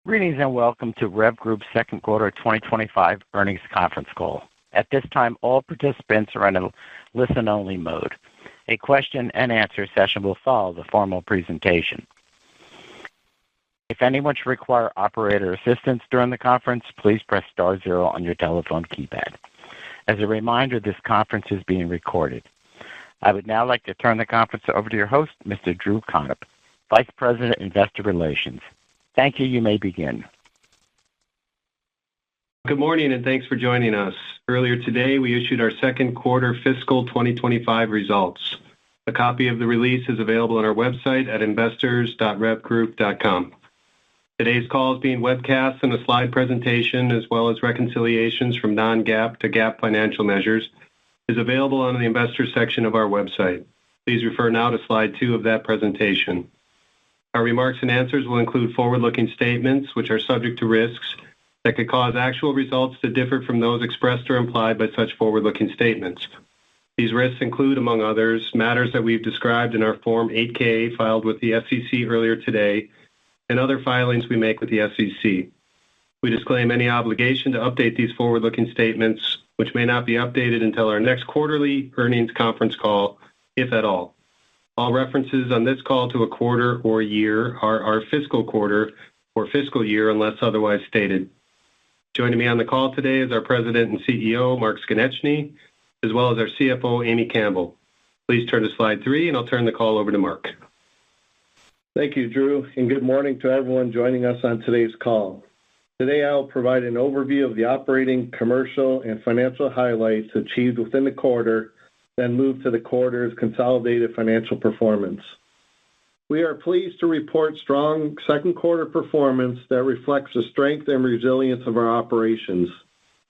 Greetings and welcome to REV Group's second quarter 2025 earnings conference call. At this time, all participants are in a listen-only mode. A question and answer session will follow the formal presentation. If anyone should require operator assistance during the conference, please press star zero on your telephone keypad. As a reminder, this conference is being recorded. I would now like to turn the conference over to your host, Mr. Drew Conop, Vice President, Investor Relations. Thank you. You may begin. Good morning and thanks for joining us. Earlier today, we issued our second quarter fiscal 2025 results. A copy of the release is available on our website at investors.revgroup.com. Today's call is being webcast, and a slide presentation, as well as reconciliations from non-GAAP to GAAP financial measures, is available on the Investors section of our website. Please refer now to slide 2 of that presentation. Our remarks and answers will include forward-looking statements which are subject to risks that could cause actual results to differ from those expressed or implied by such forward-looking statements. These risks include, among others, matters that we've described in our Form 8-K filed with the SEC earlier today and other filings we make with the SEC. We disclaim any obligation to update these forward-looking statements, which may not be updated until our next quarterly earnings conference call, if at all. All references on this call to a quarter or year are our fiscal quarter or fiscal year unless otherwise stated. Joining me on the call today is our President and CEO, Mark Skonechny, as well as our CFO, Amy Campbell. Please turn to slide 3 and I'll turn the call over to Mark. Thank you, Drew, and good morning to everyone joining us on today's call. Today I'll provide an overview of the operating, commercial, and financial highlights achieved within the quarter, then move to the quarter's consolidated financial performance. We are pleased to report strong second quarter performance that reflects the strength and resilience of our operations.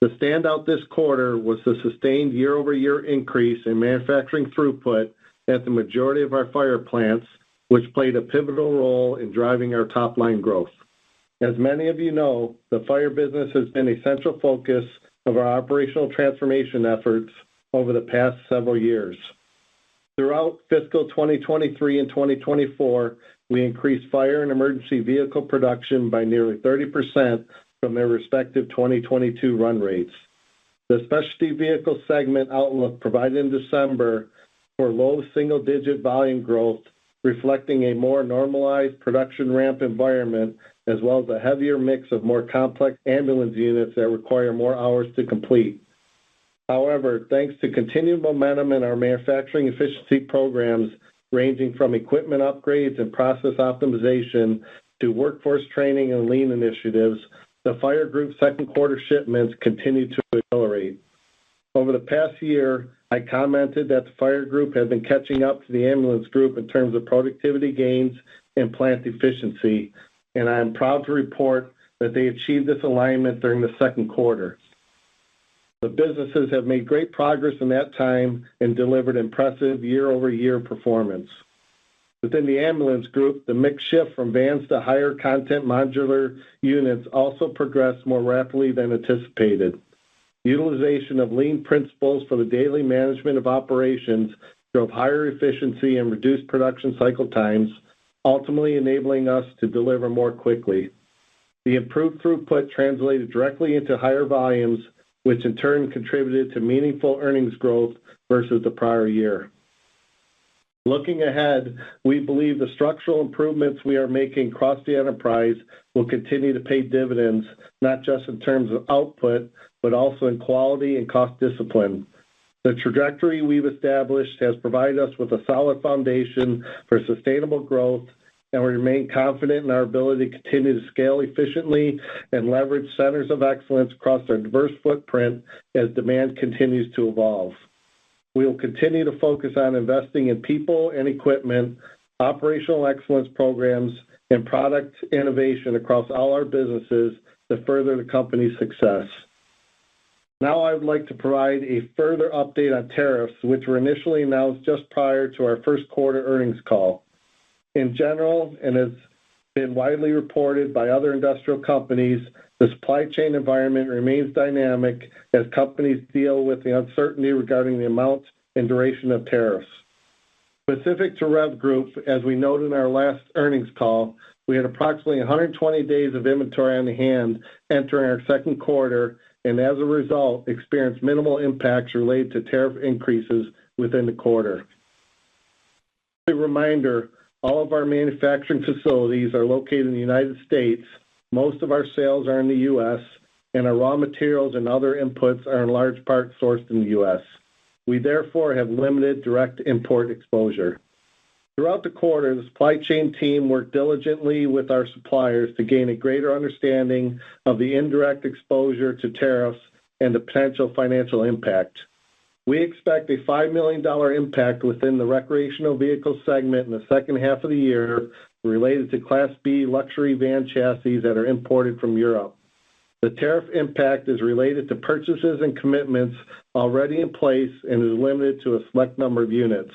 The standout this quarter was the sustained year-over-year increase in manufacturing throughput at the majority of our fire plants, which played a pivotal role in driving our top-line growth. As many of you know, the fire business has been a central focus of our operational transformation efforts over the past several years. Throughout fiscal 2023 and 2024, we increased fire and emergency vehicle production by nearly 30% from their respective 2022 run rates. The specialty vehicle segment outlook provided in December for low single-digit volume growth, reflecting a more normalized production ramp environment, as well as a heavier mix of more complex ambulance units that require more hours to complete. However, thanks to continued momentum in our manufacturing efficiency programs, ranging from equipment upgrades and process optimization to workforce training and lean initiatives, the fire group's second quarter shipments continued to accelerate. Over the past year, I commented that the fire group had been catching up to the ambulance group in terms of productivity gains and plant efficiency, and I am proud to report that they achieved this alignment during the second quarter. The businesses have made great progress in that time and delivered impressive year-over-year performance. Within the ambulance group, the mix shift from vans to higher content modular units also progressed more rapidly than anticipated. Utilization of lean principles for the daily management of operations drove higher efficiency and reduced production cycle times, ultimately enabling us to deliver more quickly. The improved throughput translated directly into higher volumes, which in turn contributed to meaningful earnings growth versus the prior year. Looking ahead, we believe the structural improvements we are making across the enterprise will continue to pay dividends, not just in terms of output, but also in quality and cost discipline. The trajectory we've established has provided us with a solid foundation for sustainable growth, and we remain confident in our ability to continue to scale efficiently and leverage centers of excellence across our diverse footprint as demand continues to evolve. We will continue to focus on investing in people and equipment, operational excellence programs, and product innovation across all our businesses to further the company's success. Now I would like to provide a further update on tariffs, which were initially announced just prior to our first quarter earnings call. In general, and has been widely reported by other industrial companies, the supply chain environment remains dynamic as companies deal with the uncertainty regarding the amount and duration of tariffs. Specific to REV Group, as we noted in our last earnings call, We had approximately 120 days of inventory on hand entering our second quarter, and as a result, experienced minimal impacts related to tariff increases within the quarter. A reminder, all of our manufacturing facilities are located in the United States. Most of our sales are in the U.S., and our raw materials and other inputs are in large part sourced in the U.S. We therefore have limited direct import exposure. Throughout the quarter, the supply chain team worked diligently with our suppliers to gain a greater understanding of the indirect exposure to tariffs and the potential financial impact. We expect a $5 million impact within the recreational vehicle segment in the second half of the year related to Class B luxury van chassis that are imported from Europe. The tariff impact is related to purchases and commitments already in place and is limited to a select number of units.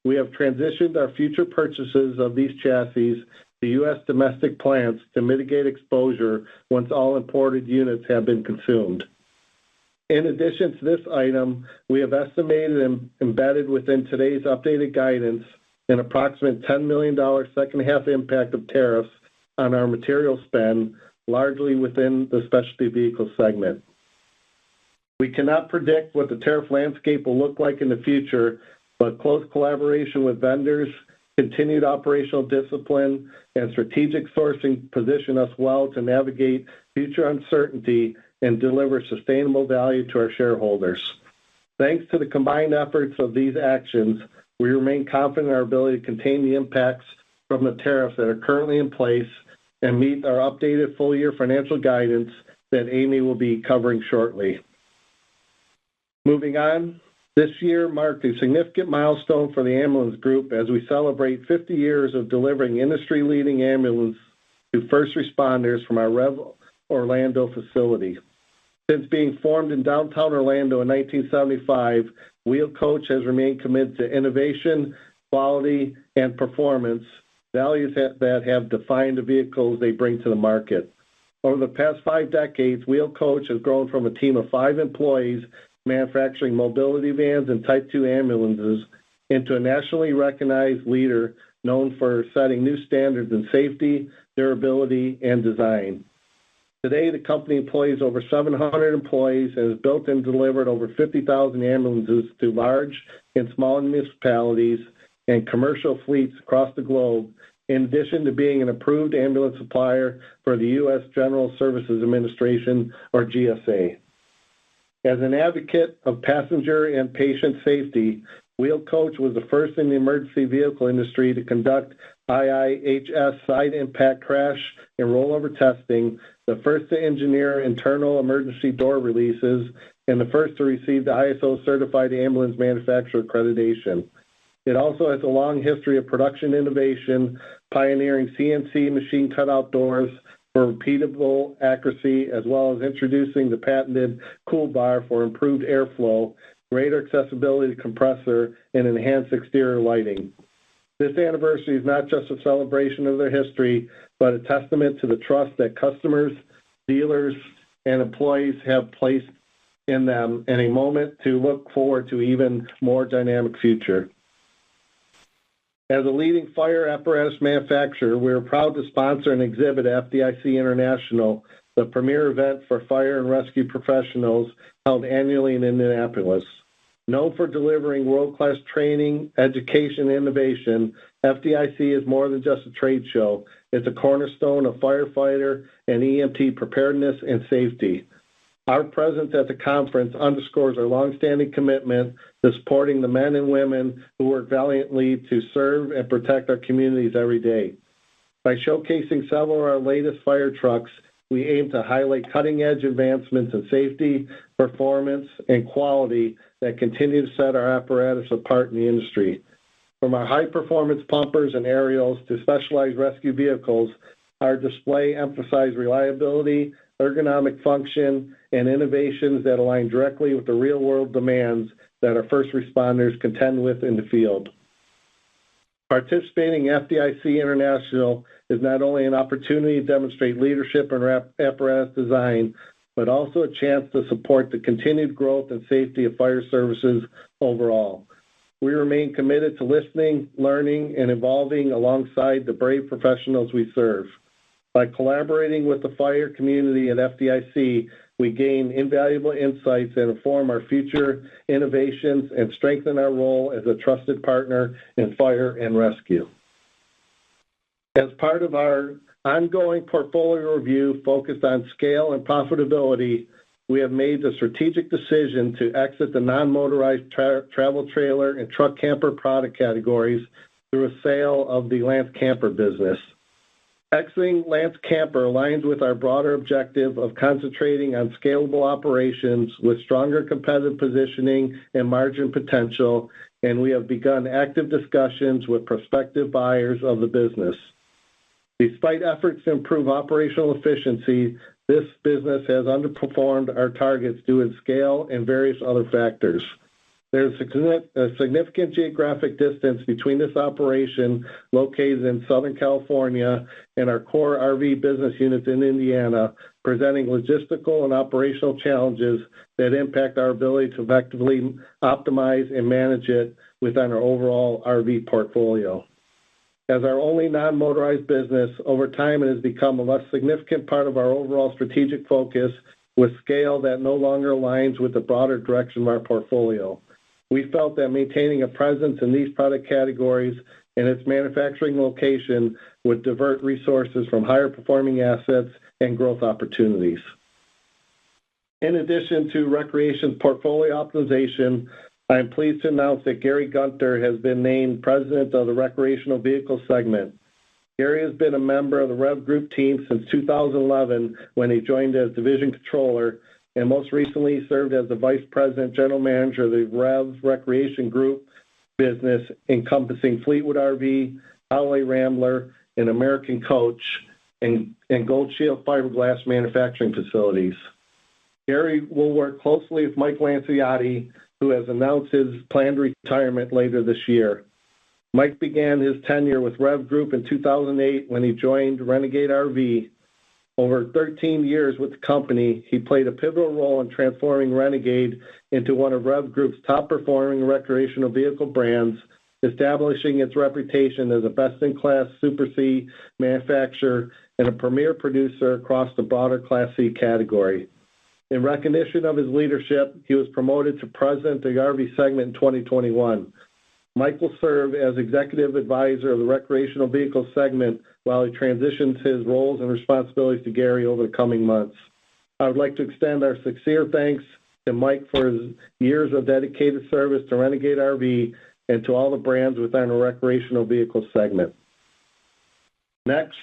We have transitioned our future purchases of these chassis to U.S. domestic plants to mitigate exposure once all imported units have been consumed. In addition to this item, we have estimated and embedded within today's updated guidance an approximate $10 million second half impact of tariffs on our material spend, largely within the specialty vehicle segment. We cannot predict what the tariff landscape will look like in the future, but close collaboration with vendors, continued operational discipline, and strategic sourcing position us well to navigate future uncertainty and deliver sustainable value to our shareholders. Thanks to the combined efforts of these actions, we remain confident in our ability to contain the impacts from the tariffs that are currently in place and meet our updated full-year financial guidance that Amy will be covering shortly. Moving on, this year marked a significant milestone for the ambulance group as we celebrate 50 years of delivering industry-leading ambulance to first responders from our REV Orlando facility. Since being formed in downtown Orlando in 1975, Wheel Coach has remained committed to innovation, quality, and performance, values that have defined the vehicles they bring to the market. Over the past 5 decades, Wheel Coach has grown from a team of 5 employees manufacturing mobility vans and Type 2 ambulances into a nationally recognized leader known for setting new standards in safety, durability, and design. Today, the company employs over 700 employees and has built and delivered over 50,000 ambulances to large and small municipalities and commercial fleets across the globe, in addition to being an approved ambulance supplier for the U.S. General Services Administration, or GSA. As an advocate of passenger and patient safety, Wheel Coach was the first in the emergency vehicle industry to conduct IIHS side impact crash and rollover testing, the first to engineer internal emergency door releases, and the first to receive the ISO Certified Ambulance Manufacturer Accreditation. It also has a long history of production innovation, pioneering CNC machine cutout doors for repeatable accuracy, as well as introducing the patented cool bar for improved airflow, greater accessibility to compressor, and enhanced exterior lighting. This anniversary is not just a celebration of their history, but a testament to the trust that customers, dealers, and employees have placed in them, and a moment to look forward to even more dynamic future. As a leading fire apparatus manufacturer, we are proud to sponsor and exhibit at FDIC International, the premier event for fire and rescue professionals held annually in Indianapolis. Known for delivering world-class training, education, and innovation, FDIC is more than just a trade show. It's a cornerstone of firefighter and EMT preparedness and safety. Our presence at the conference underscores our longstanding commitment to supporting the men and women who work valiantly to serve and protect our communities every day. By showcasing several of our latest fire trucks, we aim to highlight cutting-edge advancements in safety, performance, and quality that continue to set our apparatus apart in the industry. From our high-performance pumpers and aerials to specialized rescue vehicles, our display emphasizes reliability, ergonomic function, and innovations that align directly with the real-world demands that our first responders contend with in the field. Participating in FDIC International is not only an opportunity to demonstrate leadership in apparatus design, but also a chance to support the continued growth and safety of fire services overall. We remain committed to listening, learning, and evolving alongside the brave professionals we serve. By collaborating with the fire community at FDIC, we gain invaluable insights that inform our future innovations and strengthen our role as a trusted partner in fire and rescue. As part of our ongoing portfolio review focused on scale and profitability, we have made the strategic decision to exit the non-motorized travel trailer and truck camper product categories through a sale of the Lance Camper business. Exiting Lance Camper aligns with our broader objective of concentrating on scalable operations with stronger competitive positioning and margin potential, and we have begun active discussions with prospective buyers of the business. Despite efforts to improve operational efficiency, this business has underperformed our targets due to scale and various other factors. There's a significant geographic distance between this operation located in Southern California and our core RV business units in Indiana, presenting logistical and operational challenges that impact our ability to effectively optimize and manage it within our overall RV portfolio. As our only non-motorized business, over time it has become a less significant part of our overall strategic focus with scale that no longer aligns with the broader direction of our portfolio. We felt that maintaining a presence in these product categories and its manufacturing location would divert resources from higher performing assets and growth opportunities. In addition to recreation portfolio optimization, I am pleased to announce that Gary Gunter has been named president of the recreational vehicle segment. Gary has been a member of the REV Group team since 2011 when he joined as division controller, and most recently served as the Vice President General Manager of the REV Recreation Group business encompassing Fleetwood RV, Holloway Rambler, and American Coach, and Gold Shield fiberglass manufacturing facilities. Gary will work closely with Mike Lanciotti, who has announced his planned retirement later this year. Mike began his tenure with REV Group in 2008 when he joined Renegade RV. Over 13 years with the company, he played a pivotal role in transforming Renegade into one of REV Group's top-performing recreational vehicle brands, establishing its reputation as a best-in-class Super C manufacturer and a premier producer across the broader Class C category. In recognition of his leadership, he was promoted to president of the RV segment in 2021. Mike will serve as executive advisor of the recreational vehicle segment while he transitions his roles and responsibilities to Gary over the coming months. I would like to extend our sincere thanks to Mike for his years of dedicated service to Renegade RV and to all the brands within our recreational vehicle segment. Next,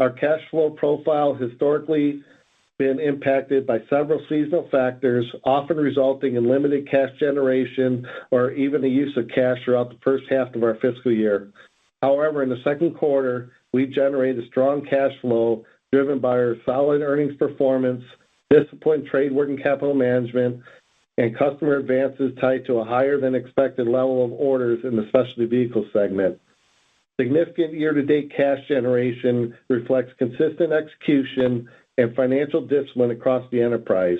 our cash flow profile historically been impacted by several seasonal factors, often resulting in limited cash generation or even the use of cash throughout the first half of our fiscal year. However, in the second quarter, we generated strong cash flow driven by our solid earnings performance, disciplined trade working capital management, and customer advances tied to a higher than expected level of orders in the specialty vehicle segment. Significant year-to-date cash generation reflects consistent execution and financial discipline across the enterprise.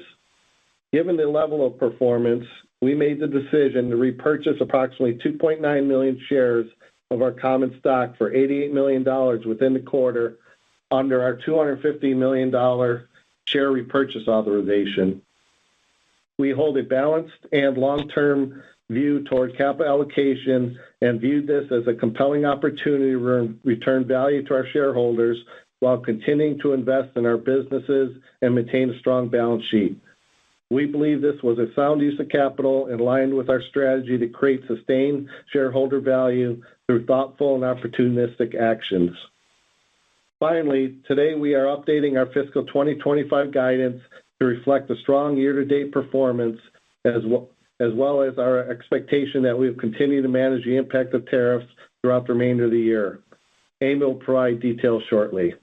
Given the level of performance, we made the decision to repurchase approximately 2.9 million shares of our common stock for $88 million within the quarter under our $250 million share repurchase authorization. We hold a balanced and long-term view toward capital allocation and viewed this as a compelling opportunity to return value to our shareholders while continuing to invest in our businesses and maintain a strong balance sheet. We believe this was a sound use of capital in line with our strategy to create sustained shareholder value through thoughtful and opportunistic actions. Finally, today we are updating our fiscal 2025 guidance to reflect the strong year-to-date performance as well as our expectation that we will continue to manage the impact of tariffs throughout the remainder of the year. Amy will provide details shortly.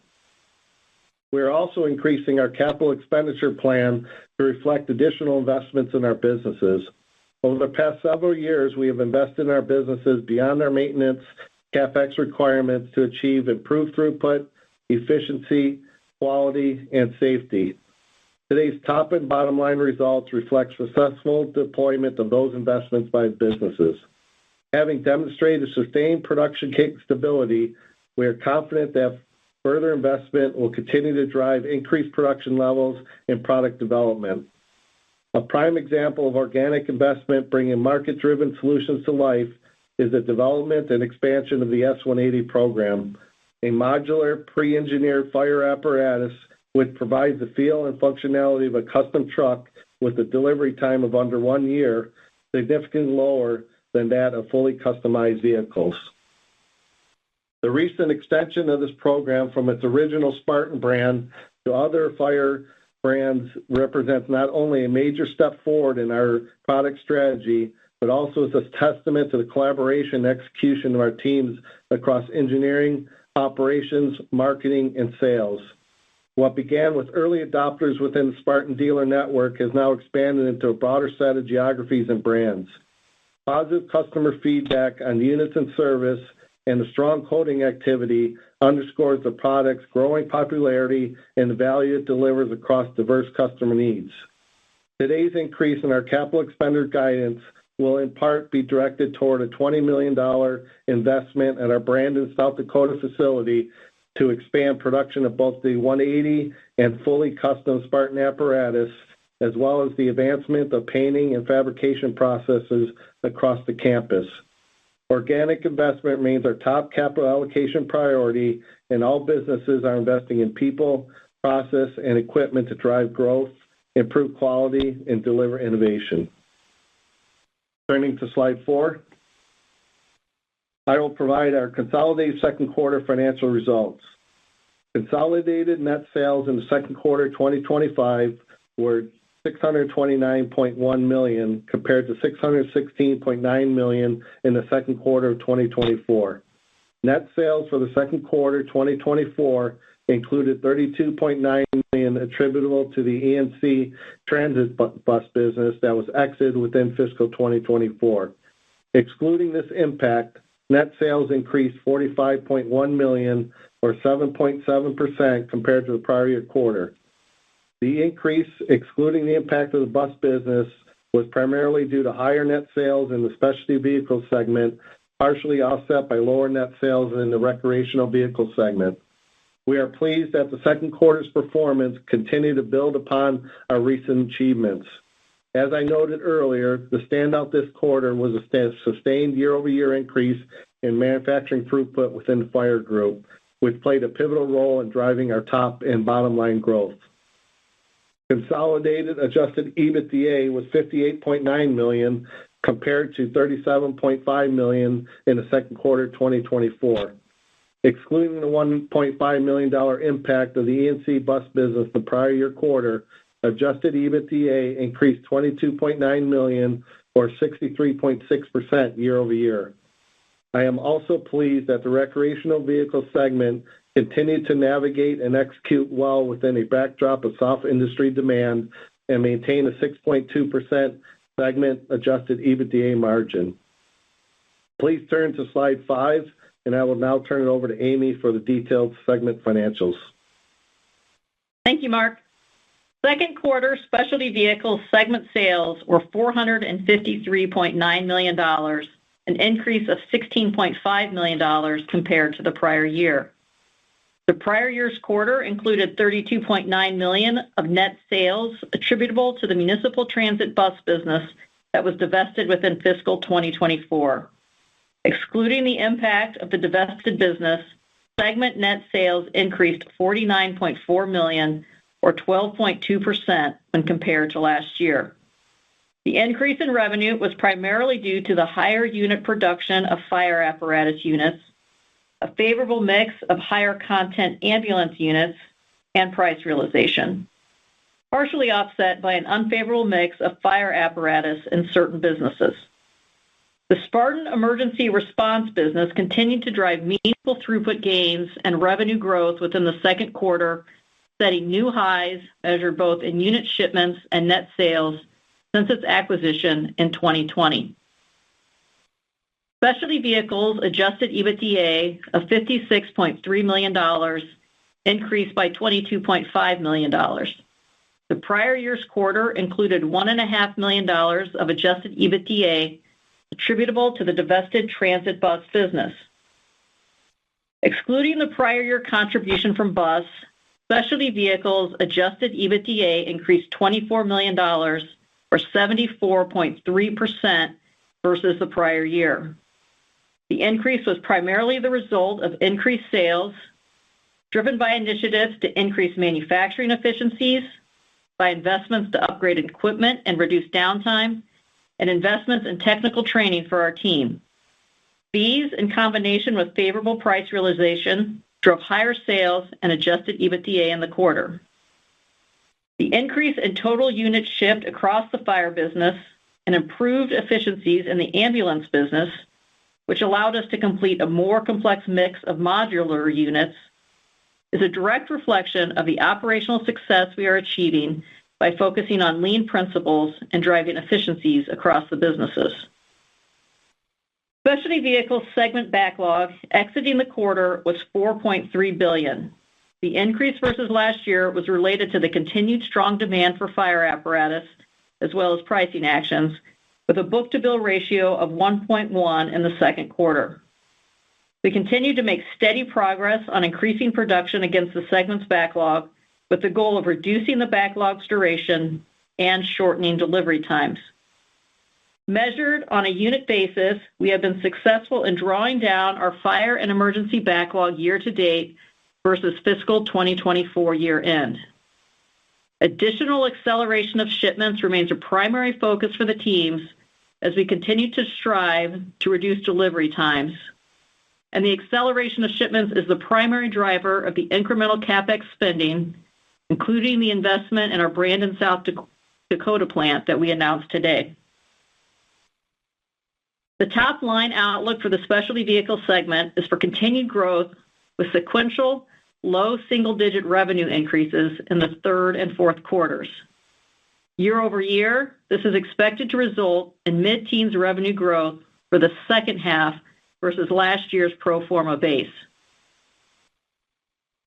We are also increasing our capital expenditure plan to reflect additional investments in our businesses. Over the past several years, we have invested in our businesses beyond our maintenance CapEx requirements to achieve improved throughput, efficiency, quality, and safety. Today's top and bottom line results reflect successful deployment of those investments by businesses. Having demonstrated sustained production stability, we are confident that further investment will continue to drive increased production levels and product development. A prime example of organic investment bringing market-driven solutions to life is the development and expansion of the S180 program, a modular, pre-engineered fire apparatus which provides the feel and functionality of a custom truck with a delivery time of under 1 year, significantly lower than that of fully customized vehicles. The recent extension of this program from its original Spartan brand to other fire brands represents not only a major step forward in our product strategy, but also is a testament to the collaboration and execution of our teams across engineering, operations, marketing, and sales. What began with early adopters within the Spartan dealer network has now expanded into a broader set of geographies and brands. Positive customer feedback on units and service and the strong quoting activity underscores the product's growing popularity and the value it delivers across diverse customer needs. Today's increase in our capital expenditure guidance will in part be directed toward a $20 million investment at our Brandon, South Dakota facility to expand production of both the 180 and fully custom Spartan apparatus, as well as the advancement of painting and fabrication processes across the campus. Organic investment remains our top capital allocation priority, and all businesses are investing in people, process, and equipment to drive growth, improve quality, and deliver innovation. Turning to slide 4, I will provide our consolidated second quarter financial results. Consolidated net sales in the second quarter 2025 were $629.1 million compared to $616.9 million in the second quarter of 2024. Net sales for the second quarter 2024 included $32.9 million attributable to the ENC transit bus business that was exited within fiscal 2024. Excluding this impact, net sales increased $45.1 million or 7.7% compared to the prior year quarter. The increase, excluding the impact of the bus business, was primarily due to higher net sales in the specialty vehicle segment, partially offset by lower net sales in the recreational vehicle segment. We are pleased that the second quarter's performance continued to build upon our recent achievements. As I noted earlier, the standout this quarter was a sustained year-over-year increase in manufacturing throughput within the fire group, which played a pivotal role in driving our top and bottom line growth. Consolidated adjusted EBITDA was $58.9 million compared to $37.5 million in the second quarter of 2024. Excluding the $1.5 million impact of the ENC bus business the prior year quarter, adjusted EBITDA increased $22.9 million or 63.6% year over year. I am also pleased that the recreational vehicle segment continued to navigate and execute well within a backdrop of soft industry demand and maintain a 6.2% segment adjusted EBITDA margin. Please turn to slide 5, and I will now turn it over to Amy for the detailed segment financials. Thank you, Mark. Second quarter specialty vehicle segment sales were $453.9 million, an increase of $16.5 million compared to the prior year. The prior year's quarter included $32.9 million of net sales attributable to the municipal transit bus business that was divested within fiscal 2024. Excluding the impact of the divested business, segment net sales increased $49.4 million or 12.2% when compared to last year. The increase in revenue was primarily due to the higher unit production of fire apparatus units, a favorable mix of higher content ambulance units, and price realization, partially offset by an unfavorable mix of fire apparatus in certain businesses. The Spartan emergency response business continued to drive meaningful throughput gains and revenue growth within the second quarter, setting new highs measured both in unit shipments and net sales since its acquisition in 2020. Specialty vehicles adjusted EBITDA of $56.3 million increased by $22.5 million. The prior year's quarter included $1.5 million of adjusted EBITDA attributable to the divested transit bus business. Excluding the prior year contribution from bus, Specialty Vehicles adjusted EBITDA increased $24 million, or 74.3% versus the prior year. The increase was primarily the result of increased sales, driven by initiatives to increase manufacturing efficiencies, by investments to upgrade equipment and reduce downtime, and investments in technical training for our team. These, in combination with favorable price realization, drove higher sales and adjusted EBITDA in the quarter. The increase in total units shipped across the fire business and improved efficiencies in the ambulance business, which allowed us to complete a more complex mix of modular units, is a direct reflection of the operational success we are achieving by focusing on lean principles and driving efficiencies across the businesses. Specialty Vehicles segment backlog exiting the quarter was $4.3 billion. The increase versus last year was related to the continued strong demand for fire apparatus, as well as pricing actions, with a book-to-bill ratio of 1.1 in the second quarter. We continue to make steady progress on increasing production against the segment's backlog, with the goal of reducing the backlog's duration and shortening delivery times. Measured on a unit basis, we have been successful in drawing down our fire and emergency backlog year to date versus fiscal 2024 year end. Additional acceleration of shipments remains a primary focus for the teams as we continue to strive to reduce delivery times. And the acceleration of shipments is the primary driver of the incremental CapEx spending, including the investment in our Brandon, South Dakota plant that we announced today. The top line outlook for the Specialty Vehicle segment is for continued growth with sequential low single-digit revenue increases in the third and fourth quarters. Year over year, this is expected to result in mid-teens revenue growth for the second half versus last year's pro forma base.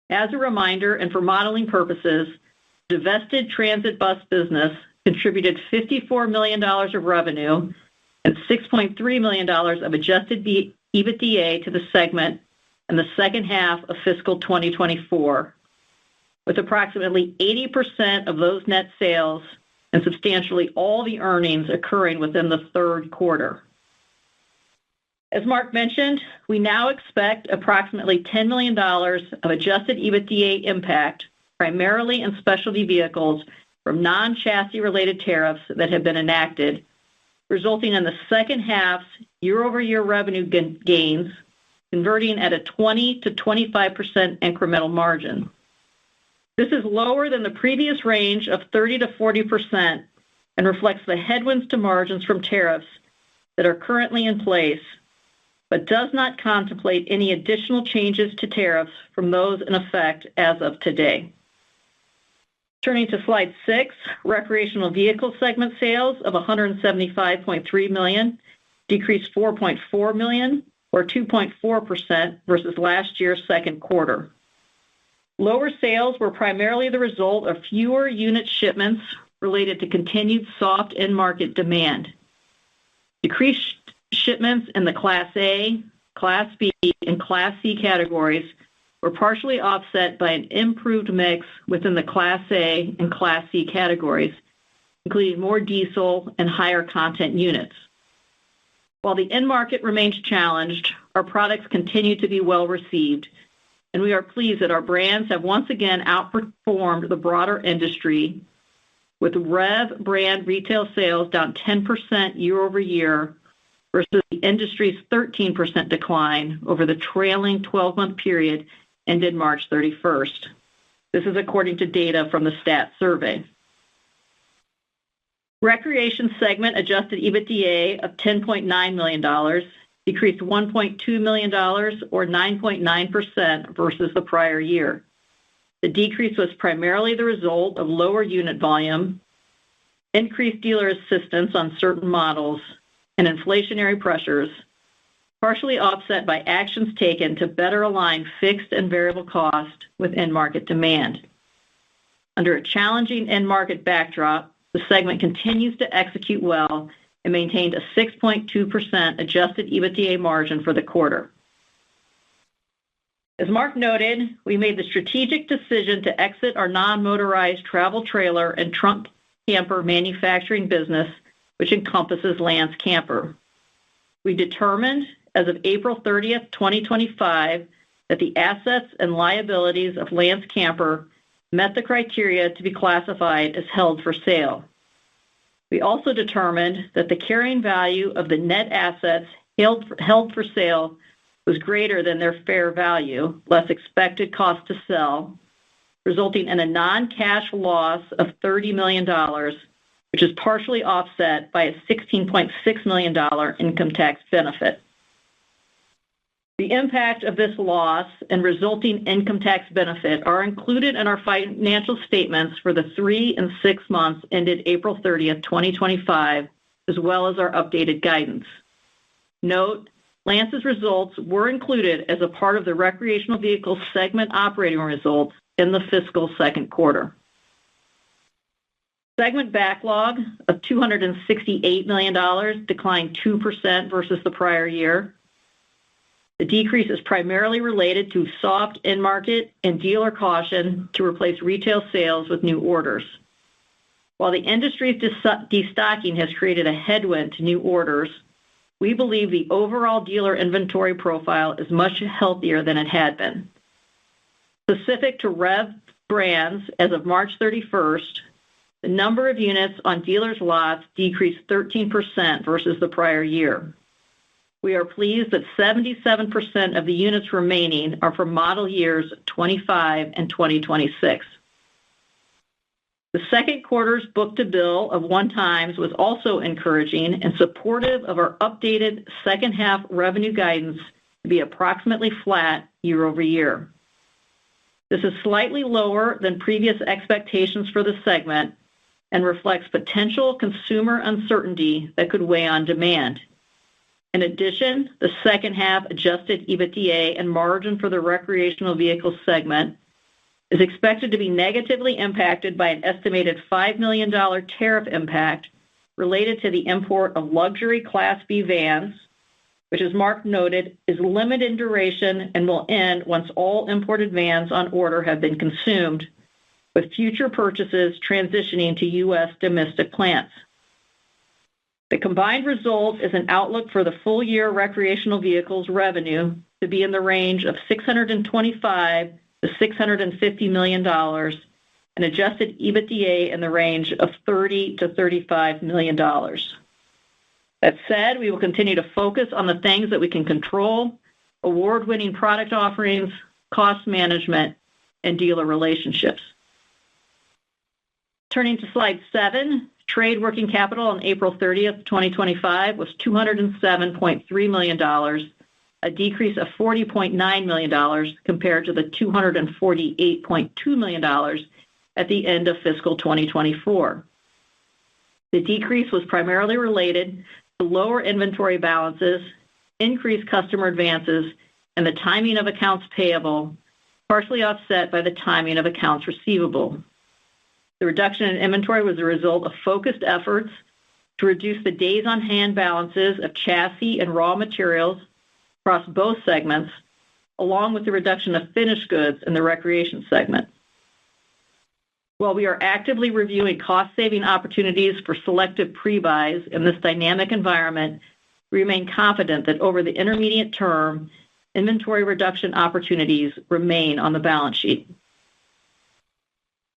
As a reminder, and for modeling purposes, divested transit bus business contributed $54 million of revenue and $6.3 million of adjusted EBITDA to the segment in the second half of fiscal 2024, with approximately 80% of those net sales and substantially all the earnings occurring within the third quarter. As Mark mentioned, we now expect approximately $10 million of adjusted EBITDA impact, primarily in Specialty Vehicles, from non-chassis related tariffs that have been enacted, resulting in the second half's year-over-year revenue gains, converting at a 20 to 25% incremental margin. This is lower than the previous range of 30 to 40% and reflects the headwinds to margins from tariffs that are currently in place, but does not contemplate any additional changes to tariffs from those in effect as of today. Turning to slide 6, Recreational Vehicle segment sales of $175.3 million decreased $4.4 million, or 2.4% versus last year's second quarter. Lower sales were primarily the result of fewer unit shipments related to continued soft end market demand. Decreased shipments in the Class A, Class B, and Class C categories were partially offset by an improved mix within the Class A and Class C categories, including more diesel and higher content units. While the end market remains challenged, our products continue to be well received, and we are pleased that our brands have once again outperformed the broader industry, with REV brand retail sales down 10% year over year versus the industry's 13% decline over the trailing 12-month period ended March 31st. This is according to data from the Stat Survey. Recreation segment adjusted EBITDA of $10.9 million decreased $1.2 million, or 9.9% versus the prior year. The decrease was primarily the result of lower unit volume, increased dealer assistance on certain models, and inflationary pressures, partially offset by actions taken to better align fixed and variable cost with end market demand. Under a challenging end market backdrop, the segment continues to execute well and maintained a 6.2% adjusted EBITDA margin for the quarter. As Mark noted, we made the strategic decision to exit our non-motorized travel trailer and trunk camper manufacturing business, which encompasses Lance Camper. We determined, as of April 30th, 2025, that the assets and liabilities of Lance Camper met the criteria to be classified as held for sale. We also determined that the carrying value of the net assets held for sale was greater than their fair value, less expected cost to sell, resulting in a non-cash loss of $30 million, which is partially offset by a $16.6 million income tax benefit. The impact of this loss and resulting income tax benefit are included in our financial statements for the 3 and 6 months ended April 30th, 2025, as well as our updated guidance. Note, Lance's results were included as a part of the recreational vehicle segment operating results in the fiscal second quarter. Segment backlog of $268 million declined 2% versus the prior year. The decrease is primarily related to soft end market and dealer caution to replace retail sales with new orders. While the industry's destocking has created a headwind to new orders, we believe the overall dealer inventory profile is much healthier than it had been. Specific to REV brands, as of March 31st, the number of units on dealers' lots decreased 13% versus the prior year. We are pleased that 77% of the units remaining are for model years 25 and 2026. The second quarter's book-to-bill of 1x was also encouraging and supportive of our updated second half revenue guidance to be approximately flat year-over-year. This is slightly lower than previous expectations for the segment and reflects potential consumer uncertainty that could weigh on demand. In addition, the second half adjusted EBITDA and margin for the recreational vehicle segment is expected to be negatively impacted by an estimated $5 million tariff impact related to the import of luxury Class B vans, which, as Mark noted, is limited in duration and will end once all imported vans on order have been consumed, with future purchases transitioning to U.S. domestic plants. The combined result is an outlook for the full year recreational vehicles revenue to be in the range of $625 to $650 million and adjusted EBITDA in the range of $30 to $35 million. That said, we will continue to focus on the things that we can control: award-winning product offerings, cost management, and dealer relationships. Turning to slide 7, trade working capital on April 30th, 2025 was $207.3 million, a decrease of $40.9 million compared to the $248.2 million at the end of fiscal 2024. The decrease was primarily related to lower inventory balances, increased customer advances, and the timing of accounts payable, partially offset by the timing of accounts receivable. The reduction in inventory was a result of focused efforts to reduce the days on hand balances of chassis and raw materials across both segments, along with the reduction of finished goods in the recreation segment. While we are actively reviewing cost-saving opportunities for selective pre-buys in this dynamic environment, we remain confident that over the intermediate term, inventory reduction opportunities remain on the balance sheet.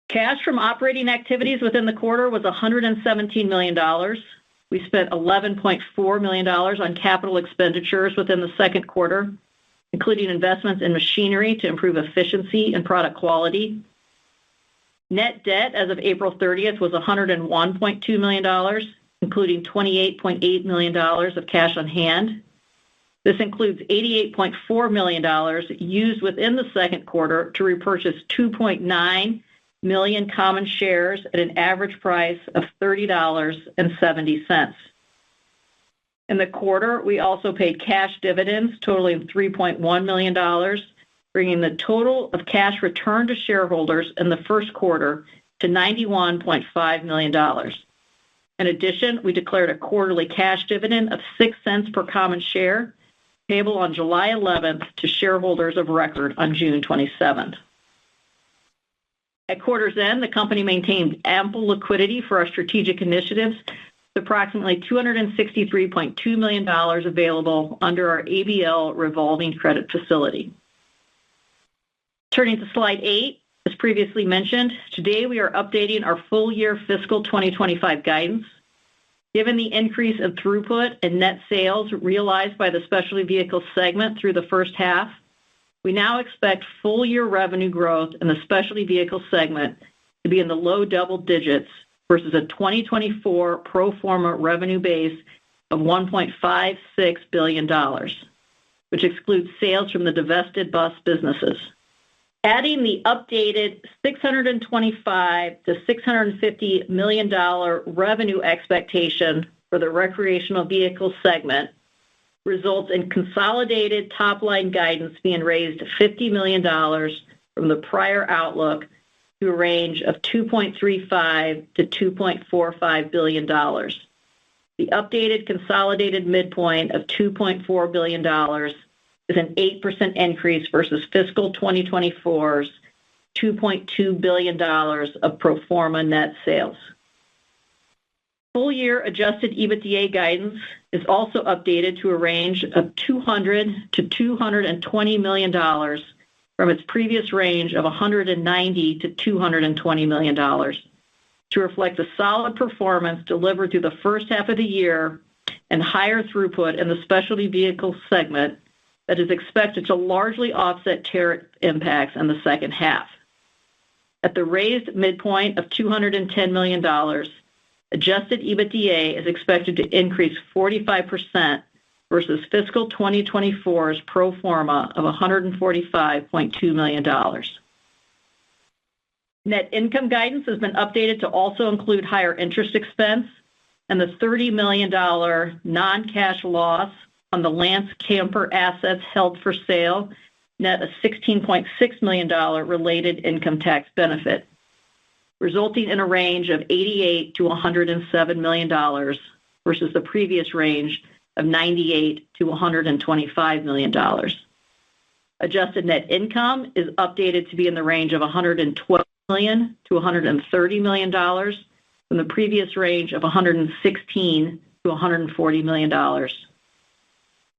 Cash from operating activities within the quarter was $117 million. We spent $11.4 million on capital expenditures within the second quarter, including investments in machinery to improve efficiency and product quality. Net debt as of April 30th was $101.2 million, including $28.8 million of cash on hand. This includes $88.4 million used within the second quarter to repurchase 2.9 million common shares at an average price of $30.70. In the quarter, we also paid cash dividends totaling $3.1 million, bringing the total of cash returned to shareholders in the first quarter to $91.5 million. In addition, we declared a quarterly cash dividend of 6 cents per common share, payable on July 11th to shareholders of record on June 27th. At quarter's end, the company maintained ample liquidity for our strategic initiatives, with approximately $263.2 million available under our ABL revolving credit facility. Turning to slide 8, as previously mentioned, today we are updating our full-year fiscal 2025 guidance. Given the increase in throughput and net sales realized by the specialty vehicle segment through the first half, we now expect full-year revenue growth in the specialty vehicle segment to be in the low double digits versus a 2024 pro forma revenue base of $1.56 billion, which excludes sales from the divested bus businesses. Adding the updated $625 to $650 million revenue expectation for the recreational vehicle segment results in consolidated top-line guidance being raised to $50 million from the prior outlook to a range of $2.35 to $2.45 billion. The updated consolidated midpoint of $2.4 billion is an 8% increase versus fiscal 2024's $2.2 billion of pro forma net sales. Full-year adjusted EBITDA guidance is also updated to a range of $200 to $220 million from its previous range of $190 to $220 million to reflect the solid performance delivered through the first half of the year and higher throughput in the specialty vehicle segment that is expected to largely offset tariff impacts in the second half. At the raised midpoint of $210 million, adjusted EBITDA is expected to increase 45% versus fiscal 2024's pro forma of $145.2 million. Net income guidance has been updated to also include higher interest expense and the $30 million non-cash loss on the Lance Camper assets held for sale, net a $16.6 million related income tax benefit, resulting in a range of $88 to $107 million versus the previous range of $98 to $125 million. Adjusted net income is updated to be in the range of $112 million to $130 million from the previous range of $116 to $140 million.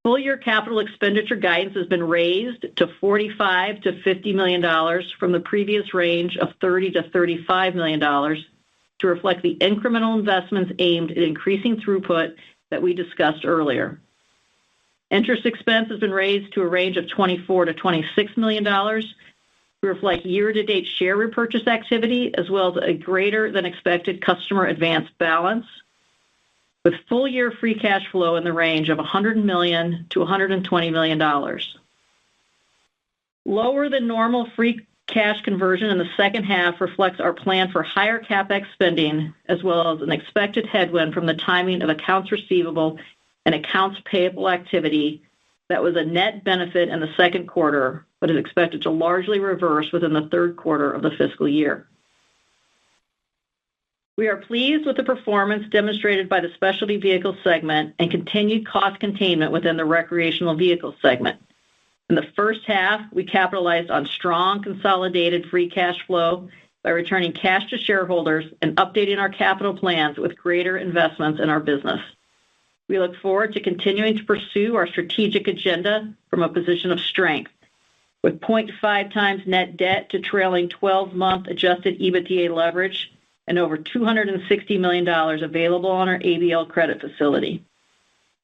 Full-year capital expenditure guidance has been raised to $45 to $50 million from the previous range of $30 to $35 million to reflect the incremental investments aimed at increasing throughput that we discussed earlier. Interest expense has been raised to a range of $24 to $26 million to reflect year-to-date share repurchase activity as well as a greater than expected customer advance balance, with full-year free cash flow in the range of $100 million to $120 million. Lower than normal free cash conversion in the second half reflects our plan for higher CapEx spending, as well as an expected headwind from the timing of accounts receivable and accounts payable activity that was a net benefit in the second quarter, but is expected to largely reverse within the third quarter of the fiscal year. We are pleased with the performance demonstrated by the specialty vehicle segment and continued cost containment within the recreational vehicle segment. In the first half, we capitalized on strong consolidated free cash flow by returning cash to shareholders and updating our capital plans with greater investments in our business. We look forward to continuing to pursue our strategic agenda from a position of strength, with 0.5 times net debt to trailing 12-month adjusted EBITDA leverage and over $260 million available on our ABL credit facility.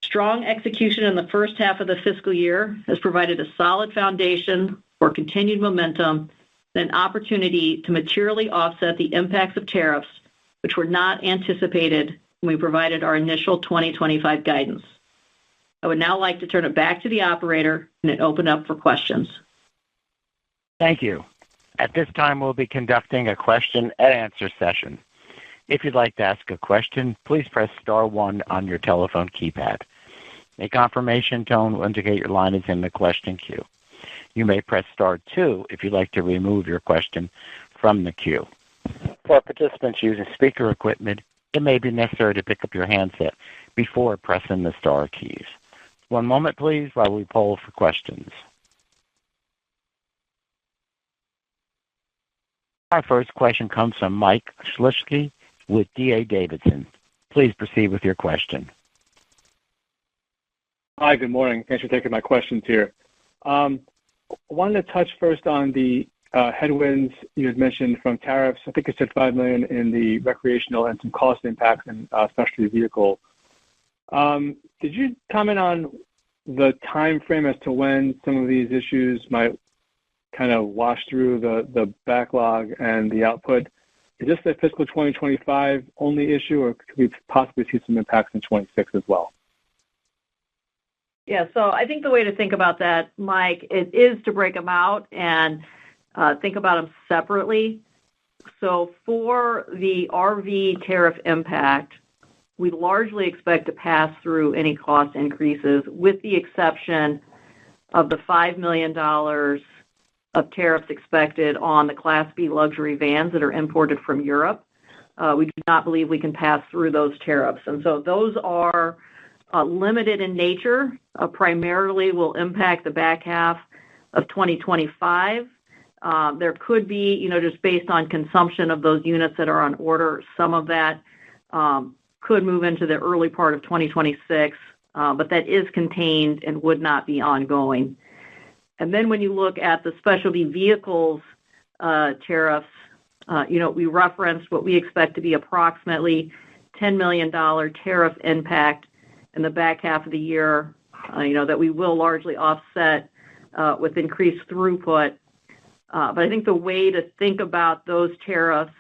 Strong execution in the first half of the fiscal year has provided a solid foundation for continued momentum and an opportunity to materially offset the impacts of tariffs, which were not anticipated when we provided our initial 2025 guidance. I would now like to turn it back to the operator and open up for questions. Thank you. At this time, we'll be conducting a question and answer session. If you'd like to ask a question, please press star 1 on your telephone keypad. A confirmation tone will indicate your line is in the question queue. You may press star 2 if you'd like to remove your question from the queue. For participants using speaker equipment, it may be necessary to pick up your handset before pressing the star keys. One moment, please, while we poll for questions. Our first question comes from Mike Shlisky with D.A. Davidson. Please proceed with your question. Hi, good morning. Thanks for taking my questions here. I wanted to touch first on the headwinds you had mentioned from tariffs. I think you said $5 million in the recreational and some cost impacts in specialty vehicle. Did you comment on the time frame as to when some of these issues might kind of wash through the backlog and the output? Is this a fiscal 2025 only issue, or could we possibly see some impacts in 26 as well? Yeah, so I think the way to think about that, Mike, it is to break them out and think about them separately. So for the RV tariff impact, we largely expect to pass through any cost increases, with the exception of the $5 million of tariffs expected on the Class B luxury vans that are imported from Europe. We do not believe we can pass through those tariffs. And so those are limited in nature, primarily will impact the back half of 2025. There could be, just based on consumption of those units that are on order, some of that could move into the early part of 2026, but that is contained and would not be ongoing. And then when you look at the specialty vehicles tariffs, we referenced what we expect to be approximately $10 million tariff impact in the back half of the year, that we will largely offset with increased throughput. But I think the way to think about those tariffs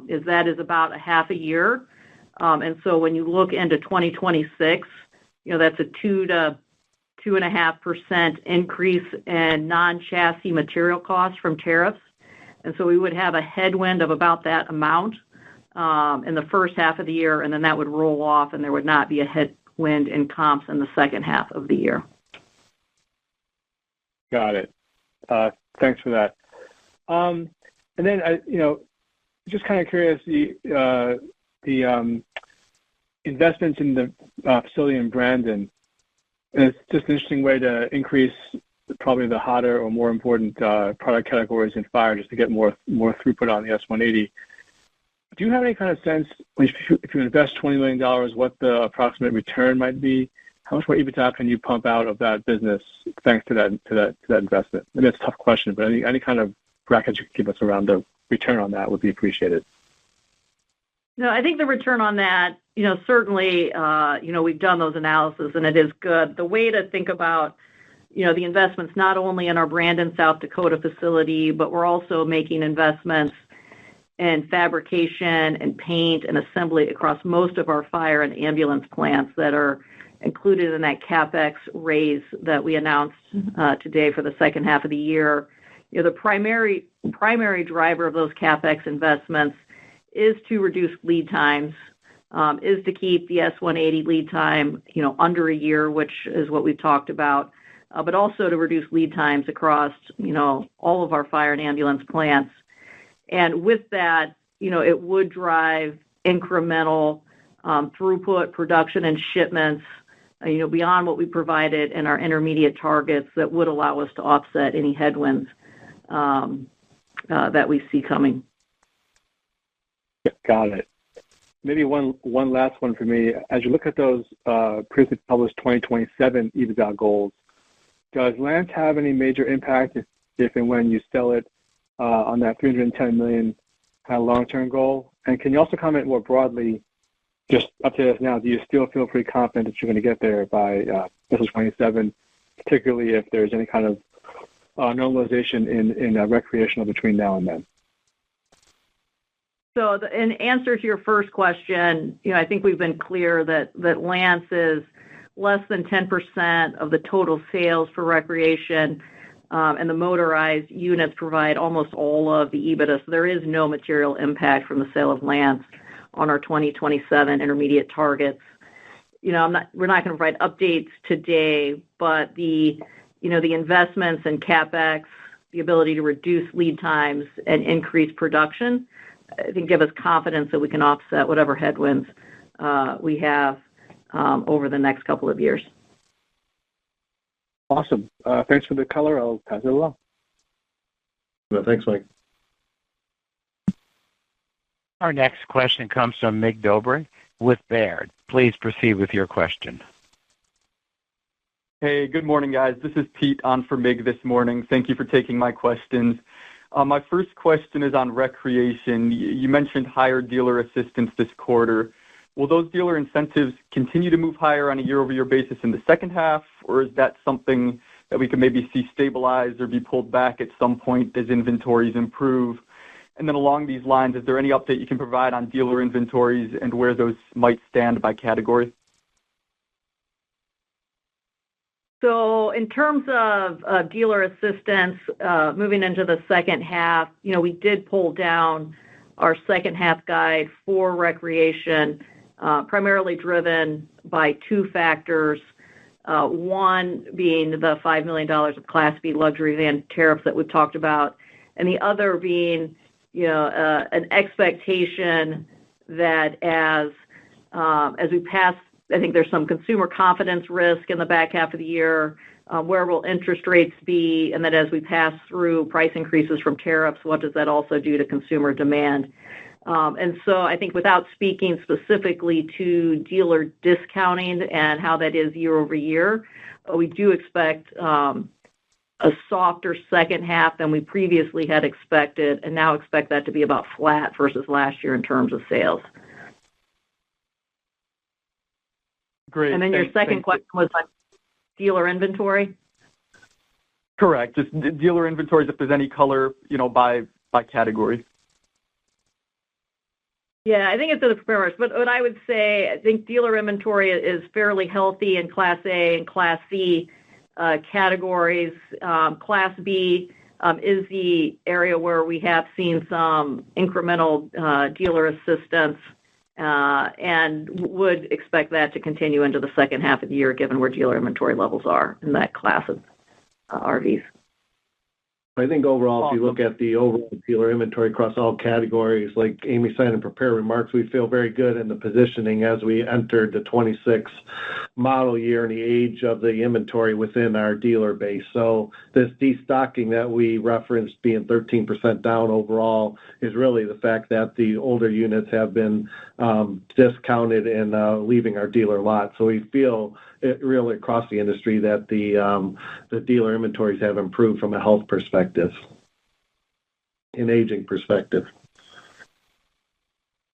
is that is about a half a year. And so when you look into 2026, that's a 2 to 2.5% increase in non-chassis material costs from tariffs. And so we would have a headwind of about that amount in the first half of the year, and then that would roll off, and there would not be a headwind in comps in the second half of the year. Got it. Thanks for that. And then, just kind of curious, the investments in the facility in Brandon, it's just an interesting way to increase probably the hotter or more important product categories in fire, just to get more throughput on the S-180. Do you have any kind of sense, if you invest $20 million, what the approximate return might be? How much more EBITDA can you pump out of that business thanks to that investment? And it's a tough question, but any kind of brackets you can give us around the return on that would be appreciated. No, I think the return on that, certainly, we've done those analyses, and it is good. The way to think about, the investments not only in our Brandon, South Dakota facility, but we're also making investments in fabrication and paint and assembly across most of our fire and ambulance plants that are included in that CapEx raise that we announced today for the second half of the year. The primary driver of those CapEx investments is to reduce lead times, is to keep the S-180 lead time, under a year, which is what we've talked about, but also to reduce lead times across, all of our fire and ambulance plants. And with that, it would drive incremental throughput, production, and shipments, beyond what we provided in our intermediate targets that would allow us to offset any headwinds that we see coming. Got it. Maybe one last one for me. As you look at those previously published 2027 EBITDA goals, does Lance have any major impact if and when you sell it on that $310 million kind of long-term goal? And can you also comment more broadly, just update us now, do you still feel pretty confident that you're going to get there by fiscal 27, particularly if there's any kind of normalization in recreational between now and then? So in answer to your first question, I think we've been clear that Lance is less than 10% of the total sales for recreation, and the motorized units provide almost all of the EBITDA. So there is no material impact from the sale of Lance on our 2027 intermediate targets. We're not going to provide updates today, but the investments in CapEx, the ability to reduce lead times and increase production, I think, give us confidence that we can offset whatever headwinds we have over the next couple of years. Awesome. Thanks for the color. I'll pass it along. Well, thanks, Mike. Our next question comes from Mig Dobre with Baird. Please proceed with your question. Hey, good morning, guys. This is Pete on for Mig this morning. Thank you for taking my questions. My first question is on recreation. You mentioned higher dealer assistance this quarter. Will those dealer incentives continue to move higher on a year-over-year basis in the second half, or is that something that we can maybe see stabilize or be pulled back at some point as inventories improve? And then along these lines, is there any update you can provide on dealer inventories and where those might stand by category? So in terms of dealer assistance, moving into the second half, we did pull down our second half guide for recreation, primarily driven by two factors. One being the $5 million of Class B luxury van tariffs that we've talked about, and the other being an expectation that as we pass, I think there's some consumer confidence risk in the back half of the year. Where will interest rates be? And then as we pass through price increases from tariffs, what does that also do to consumer demand? And so I think without speaking specifically to dealer discounting and how that is year over year, we do expect a softer second half than we previously had expected, and now expect that to be about flat versus last year in terms of sales. Great. And then your second question was on dealer inventory? Correct. Just dealer inventories, if there's any color, by category. Yeah, I think it's in the prepared, but what I would say, I think dealer inventory is fairly healthy in Class A and Class C categories. Class B is the area where we have seen some incremental dealer assistance and would expect that to continue into the second half of the year, given where dealer inventory levels are in that class of RVs. I think overall, if you look at the overall dealer inventory across all categories, like Amy said in prepared remarks, we feel very good in the positioning as we entered the 26 model year and the age of the inventory within our dealer base. So this destocking that we referenced being 13% down overall is really the fact that the older units have been discounted and leaving our dealer lot. So we feel it really across the industry that the dealer inventories have improved from a health perspective, an aging perspective.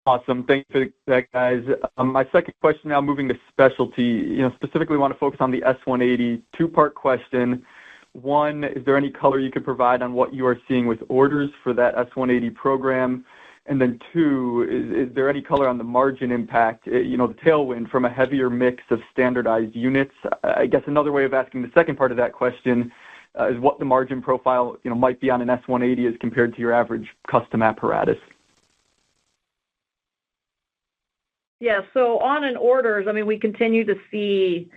Awesome. Thanks for that, guys. My second question now, moving to specialty, specifically want to focus on the S180. Two-part question. One, is there any color you could provide on what you are seeing with orders for that S180 program? And then two, is there any color on the margin impact, the tailwind from a heavier mix of standardized units? I guess another way of asking the second part of that question is what the margin profile, might be on an S180 as compared to your average custom apparatus. Yeah, so on an orders, we continue to see,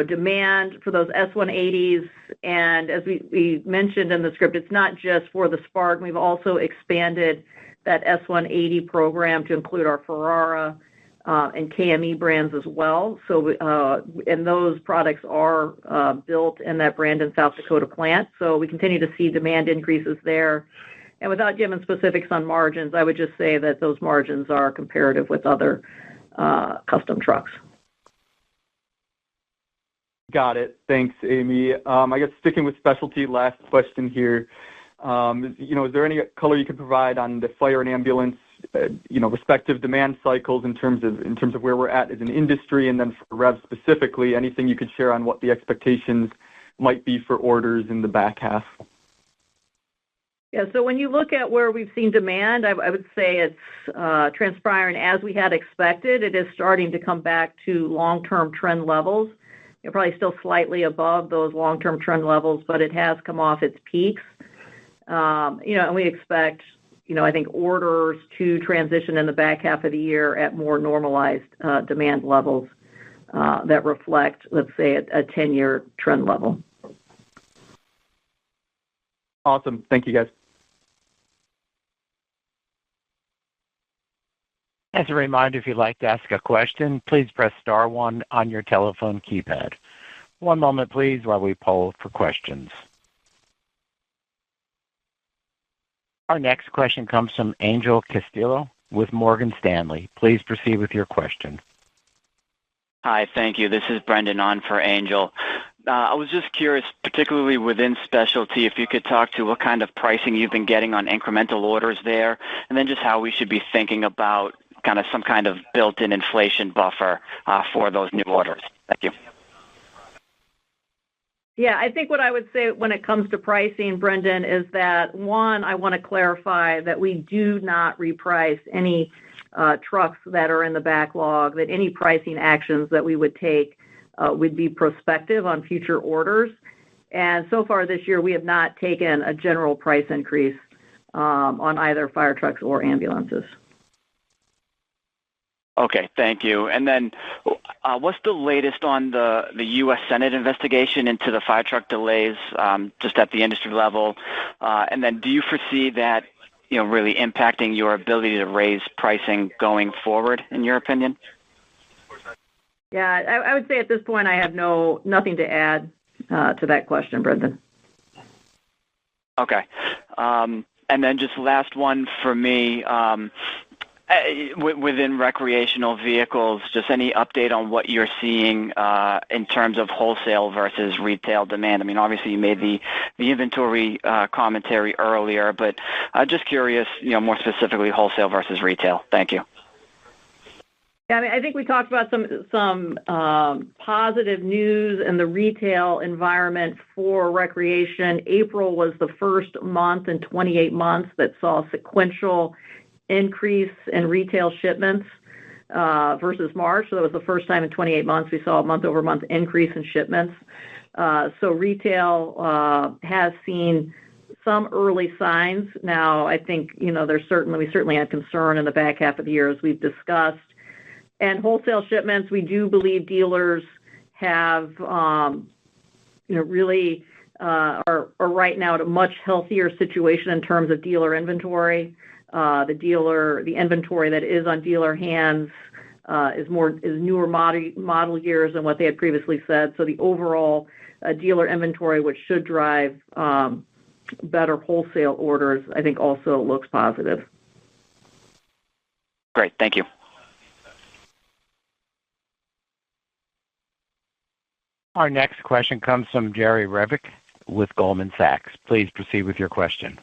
demand for those S180s. And as we mentioned in the script, it's not just for the Spark. We've also expanded that S180 program to include our Ferrara and KME brands as well. So, and those products are built in that Brandon, South Dakota plant. So we continue to see demand increases there. And without giving specifics on margins, I would just say that those margins are comparative with other custom trucks. Got it. Thanks, Amy. I guess sticking with specialty, last question here. Is there any color you could provide on the fire and ambulance, respective demand cycles in terms of where we're at as an industry, and then for REV specifically, anything you could share on what the expectations might be for orders in the back half? Yeah, so when you look at where we've seen demand, I would say it's transpiring as we had expected. It is starting to come back to long-term trend levels. You're probably still slightly above those long-term trend levels, but it has come off its peaks. And we expect, I think orders to transition in the back half of the year at more normalized demand levels that reflect, let's say, a 10-year trend level. Awesome. Thank you, guys. As a reminder, if you'd like to ask a question, please press star one on your telephone keypad. One moment, please, while we poll for questions. Our next question comes from Angel Castillo with Morgan Stanley. Please proceed with your question. Hi, thank you. This is Brendan on for Angel. I was just curious, particularly within specialty, if you could talk to what kind of pricing you've been getting on incremental orders there, and then just how we should be thinking about kind of some kind of built-in inflation buffer for those new orders. Thank you. Yeah, I think what I would say when it comes to pricing, Brendan, is that, one, I want to clarify that we do not reprice any trucks that are in the backlog, that any pricing actions that we would take would be prospective on future orders. And so far this year, we have not taken a general price increase on either fire trucks or ambulances. Okay, thank you. And then what's the latest on the U.S. Senate investigation into the fire truck delays just at the industry level? And then do you foresee that really impacting your ability to raise pricing going forward, in your opinion? Yeah, I would say at this point I have nothing to add to that question, Brendan. Okay. And then just last one for me. Within recreational vehicles, just any update on what you're seeing in terms of wholesale versus retail demand? I mean, obviously you made the inventory commentary earlier, but just curious, more specifically wholesale versus retail. Thank you. Yeah, I mean, I think we talked about some positive news in the retail environment for recreation. April was the first month in 28 months that saw sequential increase in retail shipments versus March. So that was the first time in 28 months we saw a month-over-month increase in shipments. So retail has seen some early signs. Now, I think we certainly had concern in the back half of the year, as we've discussed. And wholesale shipments, we do believe dealers have really are right now at a much healthier situation in terms of dealer inventory. The inventory that is on dealer hands is newer model years than what they had previously said. So the overall dealer inventory, which should drive better wholesale orders, I think also looks positive. Great, thank you. Our next question comes from Jerry Revich with Goldman Sachs. Please proceed with your question.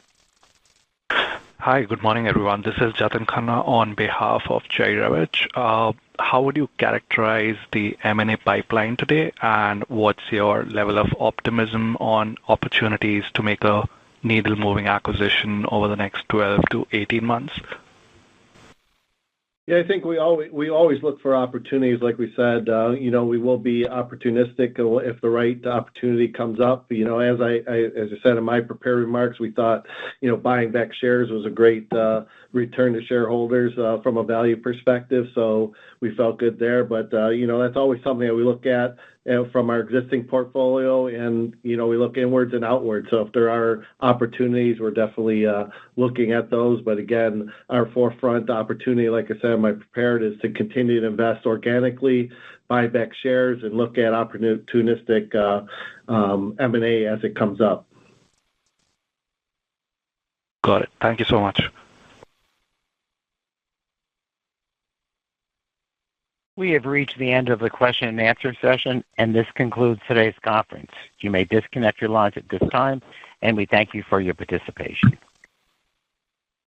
Hi, good morning, everyone. This is Jatin Khanna on behalf of Jerry Revich. How would you characterize the M&A pipeline today, and what's your level of optimism on opportunities to make a needle-moving acquisition over the next 12 to 18 months? Yeah, I think we always look for opportunities. Like we said, we will be opportunistic if the right opportunity comes up. As I said in my prepared remarks, we thought, buying back shares was a great return to shareholders from a value perspective. So we felt good there. But that's always something that we look at from our existing portfolio, and we look inwards and outwards. So if there are opportunities, we're definitely looking at those. But again, our forefront opportunity, like I said in my prepared, is to continue to invest organically, buy back shares, and look at opportunistic M&A as it comes up. Got it. Thank you so much. We have reached the end of the question and answer session, and this concludes today's conference. You may disconnect your lines at this time, and we thank you for your participation.